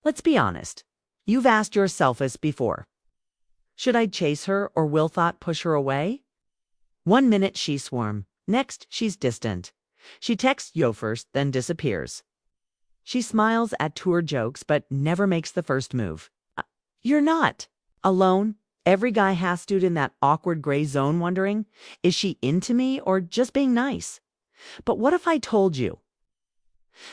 Let's be honest. You've asked yourself this before. Should I chase her or will thought push her away? One minute she's warm, next she's distant. She texts yo first, then disappears. She smiles at tour jokes but never makes the first move. You're not alone. Every guy has stood in that awkward gray zone wondering, is she into me or just being nice? But what if I told you?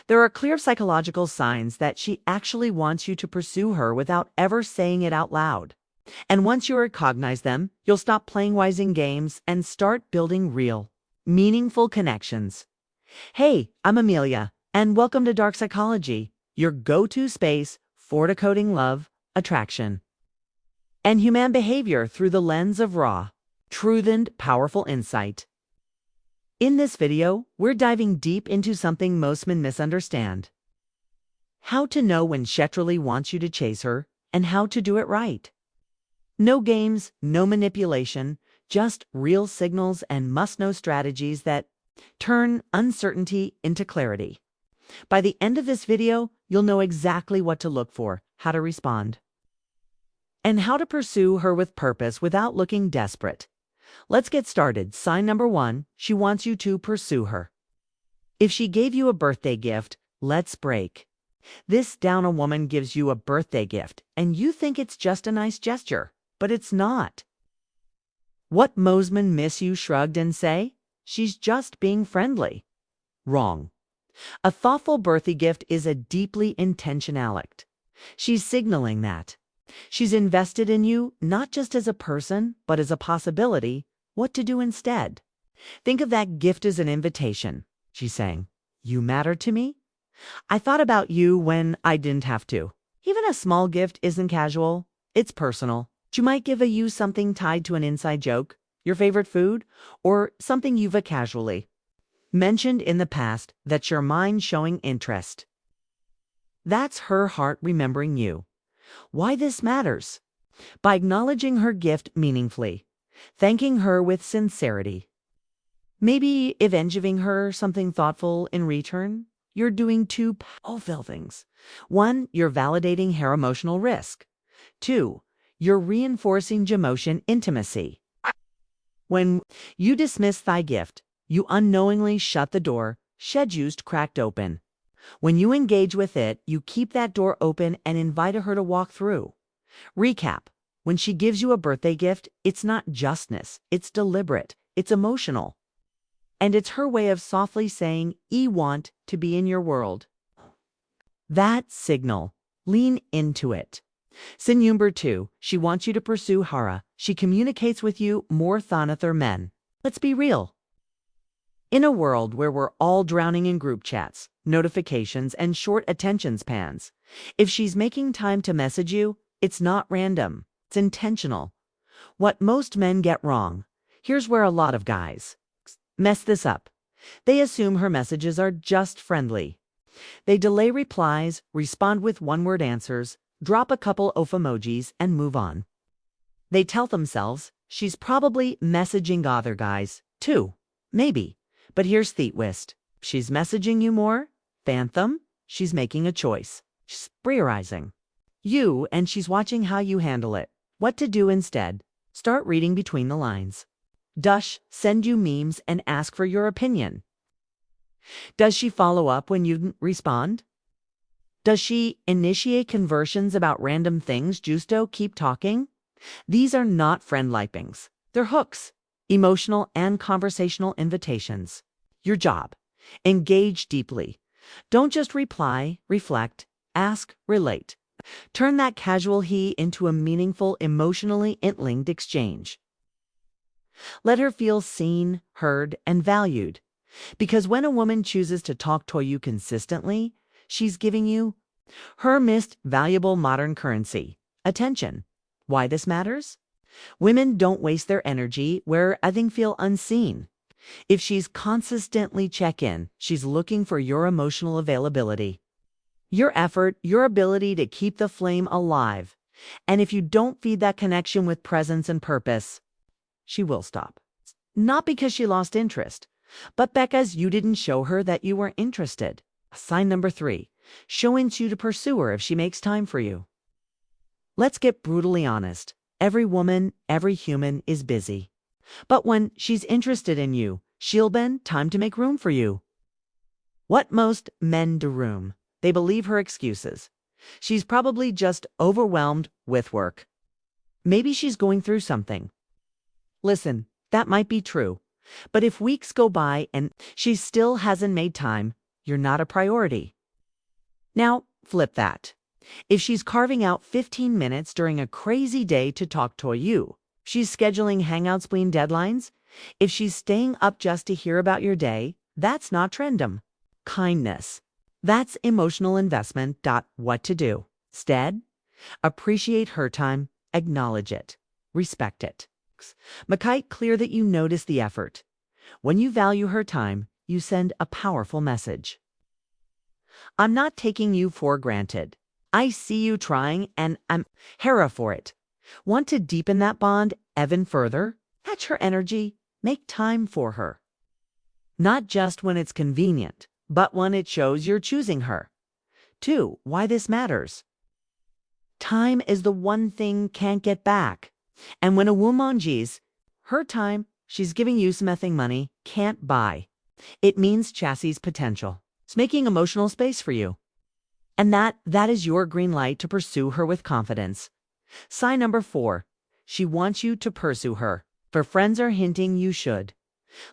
There are clear psychological signs that she actually wants you to pursue her without ever saying it out loud. And once you recognize them, you'll stop playing wising games and start building real, meaningful connections. Hey, I'm Amelia, and welcome to Dark Psychology, your go-to space for decoding love, attraction, and human behavior through the lens of raw, truthed, powerful insight. In this video, we're diving deep into something most men misunderstand. How to know when Shetrali wants you to chase her, and how to do it right. No games, no manipulation, just real signals and must-know strategies that turn uncertainty into clarity. By the end of this video, you'll know exactly what to look for, how to respond, and how to pursue her with purpose without looking desperate. Let's get started. Sign number 1, she wants you to pursue her. If she gave you a birthday gift, let's break this down. A woman gives you a birthday gift, and you think it's just a nice gesture, but it's not. What most men miss? You shrugged and say, she's just being friendly. Wrong. A thoughtful birthday gift is a deeply intentional act. She's signaling that she's invested in you, not just as a person, but as a possibility, what to do instead. Think of that gift as an invitation. She's saying, you matter to me. I thought about you when I didn't have to. Even a small gift isn't casual, it's personal. You might give you something tied to an inside joke, your favorite food, or something you've casually mentioned in the past that's your mind showing interest. That's her heart remembering you. Why this matters? By acknowledging her gift meaningfully, thanking her with sincerity, maybe even giving her something thoughtful in return, you're doing two powerful things. 1, you're validating her emotional risk. 2, you're reinforcing emotion intimacy. When you dismiss thy gift, you unknowingly shut the door, schedules cracked open. When you engage with it, you keep that door open and invite her to walk through. Recap. When she gives you a birthday gift, it's not justness, it's deliberate, it's emotional. And it's her way of softly saying, I want to be in your world. That signal. Lean into it. Sin number 2, she wants you to pursue Hara. She communicates with you more than other men. Let's be real. In a world where we're all drowning in group chats, notifications, and short attention spans, if she's making time to message you, it's not random, it's intentional. What most men get wrong, here's where a lot of guys mess this up. They assume her messages are just friendly. They delay replies, respond with one-word answers, drop a couple of emojis, and move on. They tell themselves, she's probably messaging other guys, too. Maybe. But here's the twist. She's messaging you more? Phantom? She's making a choice. She's prioritizing you, and she's watching how you handle it. What to do instead? Start reading between the lines. Does she send you memes and ask for your opinion? Does she follow up when you respond? Does she initiate conversations about random things just to keep talking? These are not friend-lipings. They're hooks, emotional and conversational invitations. Your job. Engage deeply. Don't just reply, reflect, ask, relate. Turn that casual he into a meaningful, emotionally interlinked exchange. Let her feel seen, heard, and valued. Because when a woman chooses to talk to you consistently, she's giving you her most valuable modern currency, attention. Why this matters? Women don't waste their energy where others feel unseen. If she's consistently check-in, she's looking for your emotional availability, your effort, your ability to keep the flame alive. And if you don't feed that connection with presence and purpose, she will stop. Not because she lost interest, but because you didn't show her that you were interested. Sign number 3. Show into to pursue her if she makes time for you. Let's get brutally honest. Every woman, every human is busy. But when she's interested in you, she'll bend time to make room for you. What most men do room. They believe her excuses. She's probably just overwhelmed with work. Maybe she's going through something. Listen, that might be true. But if weeks go by and she still hasn't made time, you're not a priority. Now, flip that. If she's carving out 15 minutes during a crazy day to talk to you, she's scheduling hangouts between deadlines, if she's staying up just to hear about your day, that's not trendom. Kindness. That's emotional investment. What to do? Instead, appreciate her time, acknowledge it, respect it. Make it clear that you notice the effort. When you value her time, you send a powerful message. I'm not taking you for granted. I see you trying and I'm here for it. Want to deepen that bond even further? Catch her energy, make time for her. Not just when it's convenient, but when it shows you're choosing her. 2. Why this matters. Time is the one thing can't get back. And when a woman sees her time, she's giving you something money can't buy. It means chassis potential. It's making emotional space for you. And that is your green light to pursue her with confidence. Sign number 4. She wants you to pursue her. Her friends are hinting you should.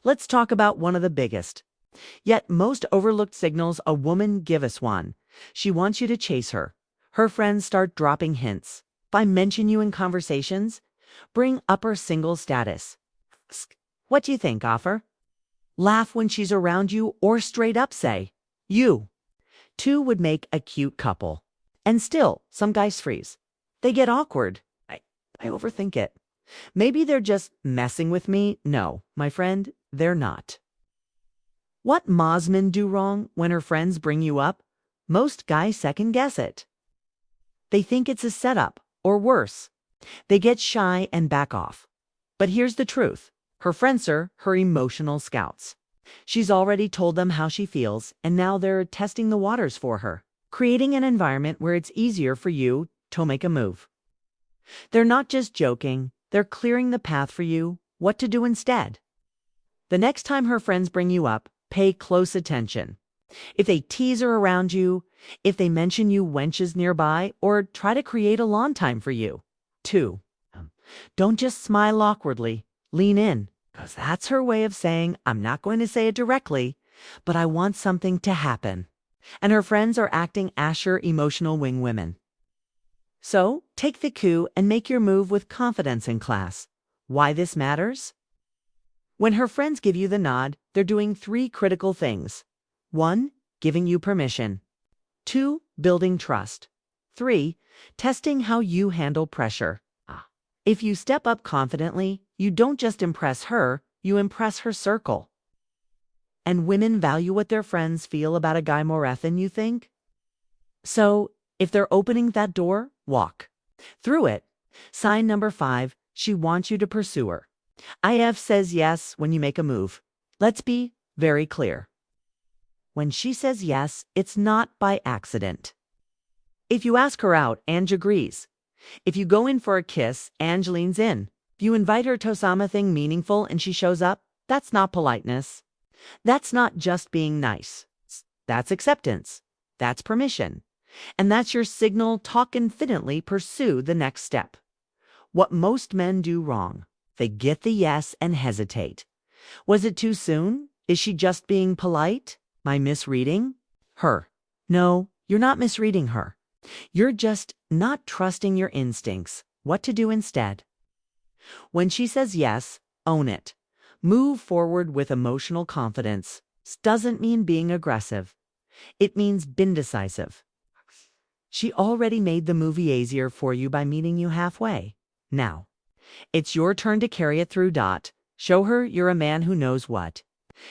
Let's talk about one of the biggest, yet most overlooked signals a woman gives us one. She wants you to chase her. Her friends start dropping hints. By mention you in conversations, bring up her single status. What do you think, offer? Laugh when she's around you or straight up say, you. 2 would make a cute couple. And still, some guys freeze. They get awkward. I overthink it. Maybe they're just messing with me. No, my friend, they're not. What Mosman do wrong when her friends bring you up? Most guys second guess it. They think it's a setup, or worse. They get shy and back off. But here's the truth. Her friends are her emotional scouts. She's already told them how she feels, and now they're testing the waters for her, creating an environment where it's easier for you to make a move. They're not just joking, they're clearing the path for you, what to do instead. The next time her friends bring you up, pay close attention. If they tease her around you, if they mention you wenches nearby, or try to create a lawn time for you. 2. Don't just smile awkwardly. Lean in, because that's her way of saying, I'm not going to say it directly, but I want something to happen. And her friends are acting Asher emotional wing women. So, take the cue and make your move with confidence in class. Why this matters? When her friends give you the nod, they're doing 3 critical things. 1. Giving you permission. 2. Building trust. 3. Testing how you handle pressure. If you step up confidently, you don't just impress her, you impress her circle. And women value what their friends feel about a guy more than you think. So, if they're opening that door, walk through it. Sign number 5, she wants you to pursue her. IF says yes when you make a move. Let's be very clear. When she says yes, it's not by accident. If you ask her out, Ange agrees. If you go in for a kiss, Ange leans in. If you invite her to something meaningful and she shows up, that's not politeness. That's not just being nice. That's acceptance. That's permission. And that's your signal to confidently pursue the next step. What most men do wrong. They get the yes and hesitate. Was it too soon? Is she just being polite? Am I misreading her? No, you're not misreading her. You're just not trusting your instincts. What to do instead? When she says yes, own it. Move forward with emotional confidence. This doesn't mean being aggressive. It means being decisive. She already made the movie easier for you by meeting you halfway. Now, it's your turn to carry it through. Show her you're a man who knows what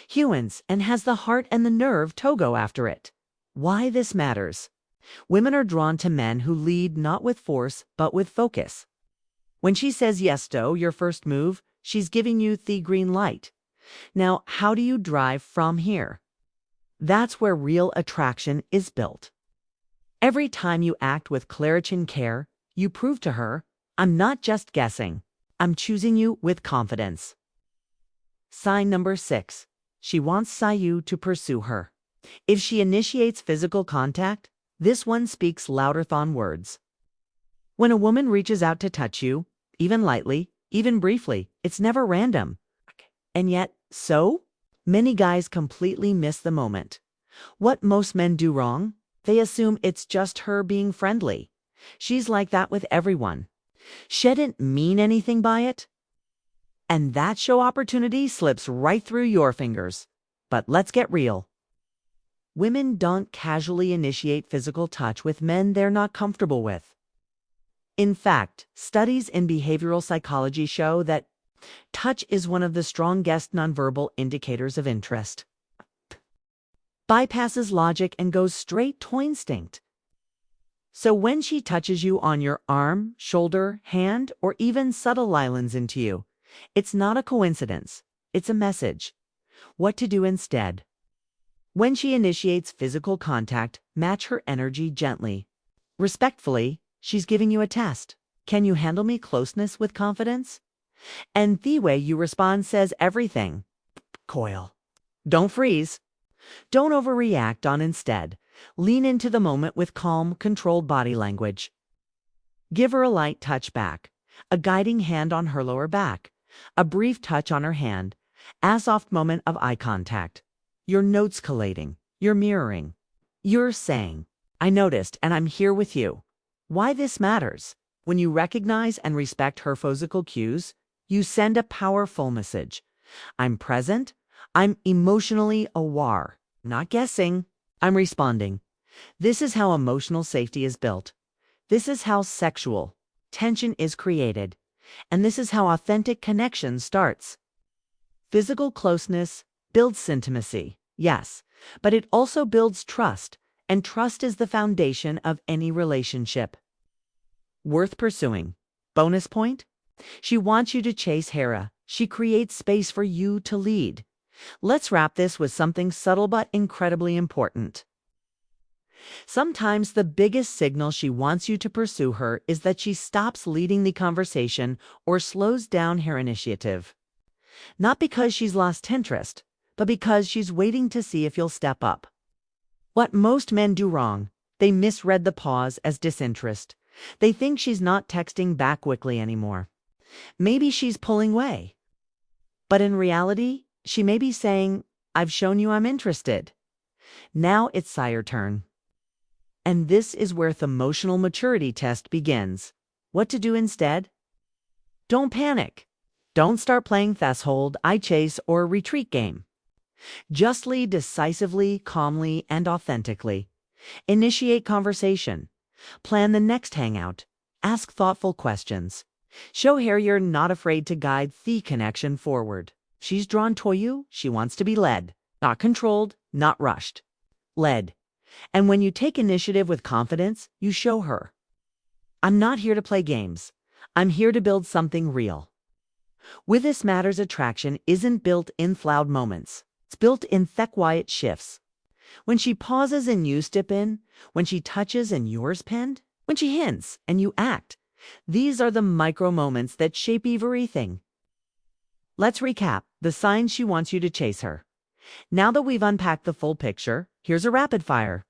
humans and has the heart and the nerve to go after it. Why this matters. Women are drawn to men who lead not with force, but with focus. When she says yes to your first move, she's giving you the green light. Now, how do you drive from here? That's where real attraction is built. Every time you act with Claritin care, you prove to her, I'm not just guessing. I'm choosing you with confidence. Sign number 6. She wants you to pursue her. If she initiates physical contact, this one speaks louder than words. When a woman reaches out to touch you, even lightly, even briefly, it's never random. And yet, so many guys completely miss the moment. What most men do wrong? They assume it's just her being friendly. She's like that with everyone. She didn't mean anything by it. And that show opportunity slips right through your fingers. But let's get real. Women don't casually initiate physical touch with men they're not comfortable with. In fact, studies in behavioral psychology show that touch is one of the strongest nonverbal indicators of interest. Bypasses logic and goes straight to instinct. So when she touches you on your arm, shoulder, hand, or even subtle lines into you, it's not a coincidence. It's a message. What to do instead? When she initiates physical contact, match her energy gently. Respectfully, she's giving you a test. Can you handle me closeness with confidence? And the way you respond says everything. Coil. Don't freeze. Don't overreact on instead. Lean into the moment with calm, controlled body language. Give her a light touch back, a guiding hand on her lower back, a brief touch on her hand, a soft moment of eye contact. You're notes collating, you're mirroring. You're saying, I noticed and I'm here with you. Why this matters? When you recognize and respect her physical cues, you send a powerful message. I'm present. I'm emotionally aware. Not guessing. I'm responding. This is how emotional safety is built. This is how sexual tension is created. And this is how authentic connection starts. Physical closeness builds intimacy, yes, but it also builds trust, and trust is the foundation of any relationship. Worth pursuing. Bonus point? She wants you to chase Hera. She creates space for you to lead. Let's wrap this with something subtle but incredibly important. Sometimes the biggest signal she wants you to pursue her is that she stops leading the conversation or slows down her initiative. Not because she's lost interest, but because she's waiting to see if you'll step up. What most men do wrong, they misread the pause as disinterest. They think she's not texting back quickly anymore. Maybe she's pulling away. But in reality, she may be saying, I've shown you I'm interested. Now it's your turn. And this is where the emotional maturity test begins. What to do instead? Don't panic. Don't start playing fast hold, I chase, or retreat game. Just lead decisively, calmly, and authentically. Initiate conversation. Plan the next hangout. Ask thoughtful questions. Show her you're not afraid to guide the connection forward. She's drawn to you. She wants to be led. Not controlled, not rushed. Led. And when you take initiative with confidence, you show her. I'm not here to play games. I'm here to build something real. With this matters attraction isn't built in loud moments. It's built in thick quiet shifts. When she pauses and you step in, when she touches and yours pinned, when she hints and you act. These are the micro moments that shape everything. Let's recap the signs she wants you to chase her. Now that we've unpacked the full picture, here's a rapid fire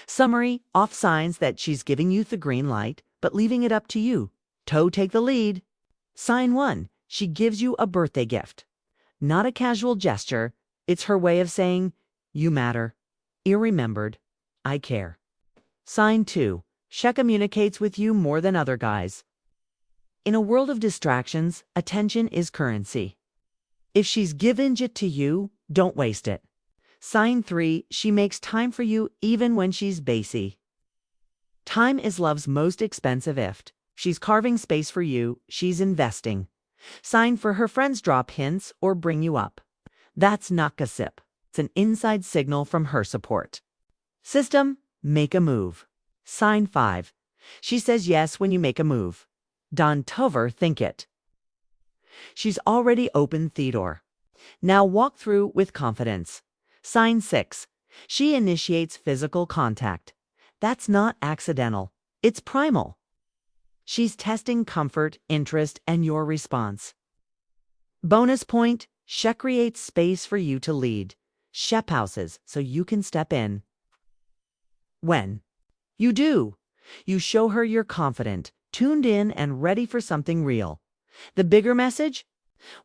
summary of signs that she's giving you the green light, but leaving it up to you. Take the lead. Sign 1, she gives you a birthday gift. Not a casual gesture, it's her way of saying, you matter. Remembered, I care. Sign 2, she communicates with you more than other guys. In a world of distractions, attention is currency. If she's given it to you, don't waste it. Sign 3, she makes time for you even when she's busy. Time is love's most expensive gift. She's carving space for you, she's investing. Sign for her friends drop hints or bring you up. That's not gossip. It's an inside signal from her support. System, make a move. Sign 5, she says yes when you make a move. Don Tover think it. She's already opened the door. Now walk through with confidence. Sign 6, she initiates physical contact. That's not accidental. It's primal. She's testing comfort, interest, and your response. Bonus point, she creates space for you to lead. She pauses so you can step in. When you do, you show her you're confident, tuned in, and ready for something real. The bigger message?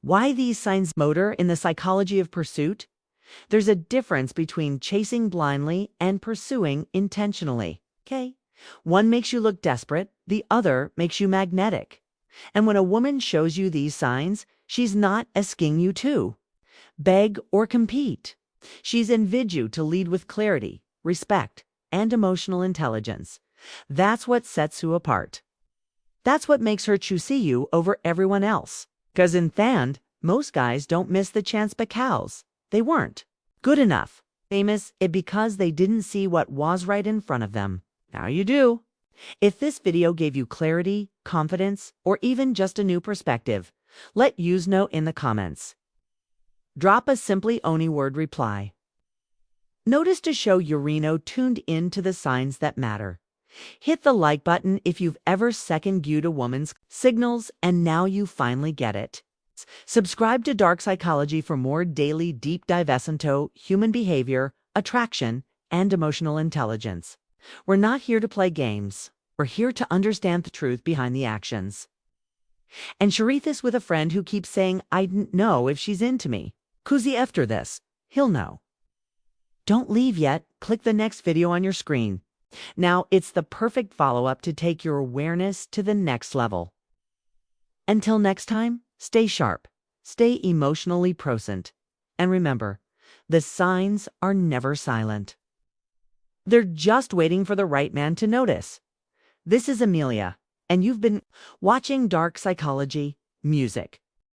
Why these signs matter in the psychology of pursuit? There's a difference between chasing blindly and pursuing intentionally. Okay? One makes you look desperate, the other makes you magnetic. And when a woman shows you these signs, she's not asking you to beg or compete. She's invited you to lead with clarity, respect, and emotional intelligence. That's what sets you apart. That's what makes her choose you over everyone else. 'Cause in the end, most guys don't miss the chance because they weren't good enough, famous it because they didn't see what was right in front of them. Now you do. If this video gave you clarity, confidence, or even just a new perspective, let us know in the comments. Drop a simply only word reply. Notice to show Urino tuned in to the signs that matter. Hit the like button if you've ever second-guessed a woman's signals and now you finally get it. Subscribe to Dark Psychology for more daily deep dives into human behavior, attraction, and emotional intelligence. We're not here to play games. We're here to understand the truth behind the actions. And share this with a friend who keeps saying, I didn't know if she's into me. 'Cause after this, he'll know. Don't leave yet. Click the next video on your screen. Now it's the perfect follow-up to take your awareness to the next level. Until next time, stay sharp, stay emotionally present, and remember, the signs are never silent. They're just waiting for the right man to notice. This is Amelia, and you've been watching Dark Psychology Music.